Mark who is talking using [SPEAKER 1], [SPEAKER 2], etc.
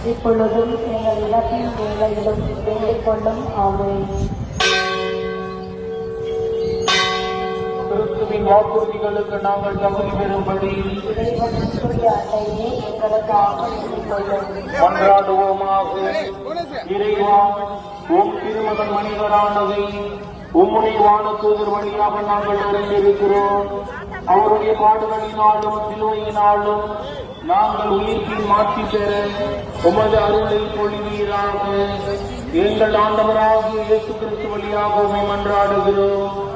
[SPEAKER 1] இப்பொழுதும் எங்கள் இறப்பின் வேளையிலும் வேண்டிக் கொள்ளும். ஆமென்.
[SPEAKER 2] கிறிஸ்துவின் வாக்குறுதிகளுக்கு நாங்கள் தகுதி பெறும்படி
[SPEAKER 1] இறைவனுடைய அட்டையை எங்களுக்காக வேண்டிக் கொள்ளும்.
[SPEAKER 2] கொண்டாடுவோமாக. இறைவா, உம் திருமகன் மனிதரானதை உம்முடைய வானதூதர் வழியாக நாங்கள் அறிந்திருக்கிறோம். அவருடைய பாடுகளினாலும் சிலுவையினாலும் நாங்கள் உயிர்ப்பின் மாற்றி பெற உமது அருளை பொழிவீராக. எங்கள் ஆண்டவராகிய இயேசு கிறிஸ்து வழியாக உம்மை மன்றாடுகிறோம்.